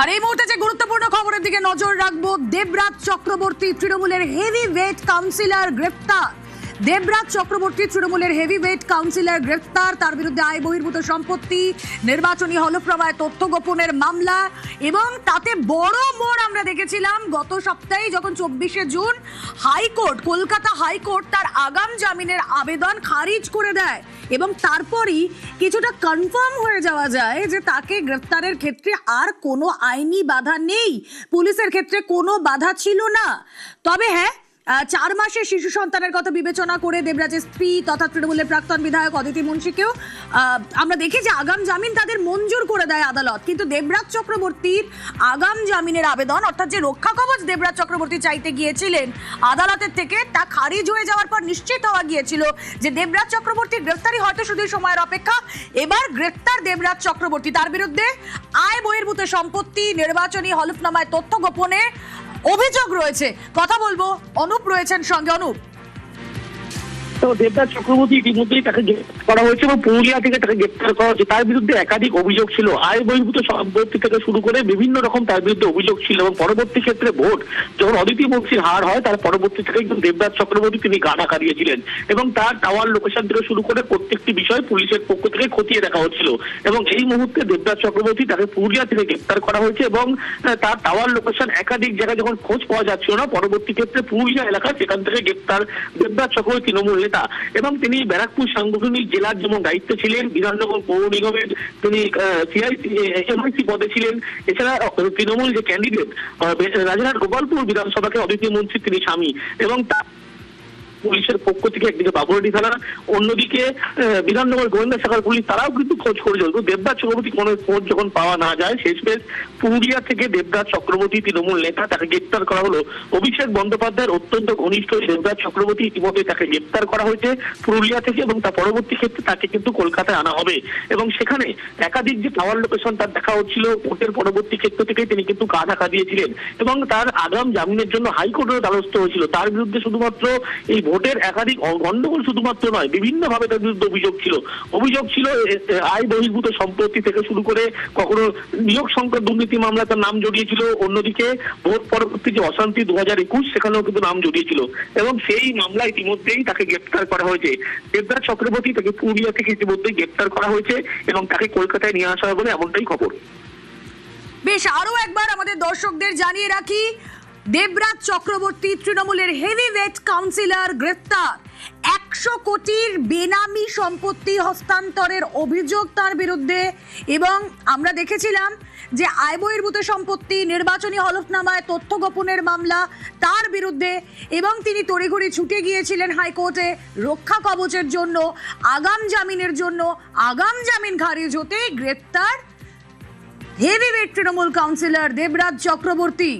আর এই মুহূর্তে যে গুরুত্বপূর্ণ খবরের দিকে নজর রাখবো, দেবরাজ চক্রবর্তী তৃণমূলের হেভিওয়েট কাউন্সিলর গ্রেফতার। দেবরাজ চক্রবর্তী তৃণমূলের হেভিওয়েট কাউন্সিলর গ্রেফতার। তার বিরুদ্ধে আয় বহির্ভূত সম্পত্তি, নির্বাচনী হলফনামায় তথ্য গোপনের মামলা এবং তাতে বড় মোড় আমরা দেখেছিলাম গত সপ্তাহে যখন 24শে জুন হাইকোর্ট, কলকাতা হাইকোর্ট তার আগাম জামিনের আবেদন খারিজ করে দেয় এবং তারপরই কিছুটা কনফার্ম হয়ে যাওয়া যায় যে তাকে গ্রেফতারের ক্ষেত্রে আর কোনো আইনি বাধা নেই, পুলিশের ক্ষেত্রে কোনো বাধা ছিল না। তবে হ্যাঁ, 4 মাসের শিশু সন্তানের কথা বিবেচনা করে দেবরাজের স্ত্রী তথা তৃণমূলের প্রাক্তন বিধায়ক অদিতি মুন্সিকেও আমরা দেখি যে আগাম জামিন তাদের মঞ্জুর করে দেয় আদালত। কিন্তু দেবরাজ চক্রবর্তীর আগাম জামিনের আবেদন, অর্থাৎ যে রক্ষা কবচ দেবরাজ চক্রবর্তী চাইতে গিয়েছিলেন আদালতের থেকে, তা খারিজ হয়ে যাওয়ার পর নিশ্চিত হওয়া গিয়েছিল যে দেবরাজ চক্রবর্তীর গ্রেফতারি হয়তো শুধু সময়ের অপেক্ষা। এবার গ্রেফতার দেবরাজ চক্রবর্তী। তার বিরুদ্ধে আয় বহির্ভূত সম্পত্তি, নির্বাচনী হলফনামায় তথ্য গোপনে অভিযোগ রয়েছে। কথা বলবো, অনুপ রয়েছেন সঙ্গে। অনুপ, তো দেবরাজ চক্রবর্তী ইতিমধ্যেই তাকে গ্রেফতার করা হয়েছে এবং পুরুলিয়া থেকে তাকে গ্রেফতার করা হয়েছে। তার বিরুদ্ধে একাধিক অভিযোগ ছিল, আয় বহির্ভূত সম্পত্তি থেকে শুরু করে বিভিন্ন রকম তার বিরুদ্ধে অভিযোগ ছিল। এবং পরবর্তী ক্ষেত্রে ভোট যখন অদিতি মুন্সির হার হয়, তার পরবর্তী থেকে কিন্তু দেবরাজ চক্রবর্তী তিনি গাড়া কারিয়েছিলেন এবং তার টাওয়ার লোকেশন থেকে শুরু করে প্রত্যেকটি বিষয় পুলিশের পক্ষ থেকে খতিয়ে দেখা হচ্ছিল। এবং এই মুহূর্তে দেবরাজ চক্রবর্তী তাকে পুরুলিয়া থেকে গ্রেফতার করা হয়েছে এবং তার টাওয়ার লোকেশন একাধিক জায়গায় যখন খোঁজ পাওয়া যাচ্ছিল না, পরবর্তী ক্ষেত্রে পুরুলিয়া এলাকা, সেখান থেকে গ্রেফতার দেবরাজ চক্রবর্তী তৃণমূল নেতা। এবং তিনি ব্যারাকপুর সাংগঠনিক জেলার যেমন দায়িত্বে ছিলেন, বিধাননগর পৌর নিগমের তিনি এমআইসি পদে ছিলেন। এছাড়া তৃণমূল যে ক্যান্ডিডেট রাজারহাট গোপালপুর বিধানসভাকে অদিতি মুন্সি তিনি স্বামী। এবং পুলিশের পক্ষ থেকে একদিকে বাবুরাডি থানা, অন্যদিকে বিধাননগর গোয়েন্দা শাখার পুলিশ, তারাও কিন্তু খোঁজ করে চলতো। দেবরাজ চক্রবর্তী কোনো খোঁজ যখন পাওয়া না যায়, শেষমেশ পুরুলিয়া থেকে দেবরাজ চক্রবর্তী তৃণমূল নেতা তাকে গ্রেপ্তার করা হলো। অভিষেক বন্দ্যোপাধ্যায়ের অত্যন্ত ঘনিষ্ঠ দেবরাজ চক্রবর্তী ইতিমধ্যে তাকে গ্রেপ্তার করা হয়েছে পুরুলিয়া থেকে এবং তার পরবর্তী ক্ষেত্রে তাকে কিন্তু কলকাতায় আনা হবে। এবং সেখানে একাধিক যে টাওয়ার লোকেশন তার দেখা হচ্ছিল, ভোটের পরবর্তী ক্ষেত্র থেকে তিনি কিন্তু গা ঢাকা দিয়েছিলেন এবং তার আগাম জামিনের জন্য হাইকোর্টের দ্বারস্থ হয়েছিল। তার বিরুদ্ধে শুধুমাত্র এই ভোটের একাধিক গন্ডগোল শুধুমাত্র নয়, বিভিন্ন ভাবে তার বিরুদ্ধে অভিযোগ ছিল আয় বহির্ভূত সম্পত্তি থেকে শুরু করে কখনো নিয়োগ সংক্রান্ত দুর্নীতি মামলা তার নাম জড়িয়েছিল, অন্যদিকে ভোট পরবর্তী যে অশান্তি 2021 সেখানেও কিন্তু নাম জড়িয়েছিল। এবং সেই মামলা ইতিমধ্যেই তাকে গ্রেপ্তার করা হয়েছে। দেবরাজ চক্রবর্তী তাকে পুরুলিয়া থেকে ইতিমধ্যেই গ্রেপ্তার করা হয়েছে এবং তাকে কলকাতায় নিয়ে আসা হবে বলে এমনটাই খবর। বেশ, আরো একবার আমাদের দর্শকদের জানিয়ে রাখি, দেবরাজ চক্রবর্তী তৃণমূলের হেভিওয়েট কাউন্সিলর গ্রেফতার। 100 কোটির বেনামি সম্পত্তি হস্তান্তরের অভিযোগ তার বিরুদ্ধে। এবং আমরা দেখেছিলাম যে আয় বহির্ভূত সম্পত্তি, নির্বাচনী হলফনামায় তথ্য গোপনের মামলা তার বিরুদ্ধে। এবং তিনি তড়িঘড়ি ছুটে গিয়েছিলেন হাইকোর্টে রক্ষা কবচের জন্য, আগাম জামিনের জন্য। আগাম জামিন খারিজ হতে গ্রেফতার হেভিওয়েট তৃণমূল কাউন্সিলর দেবরাজ চক্রবর্তী।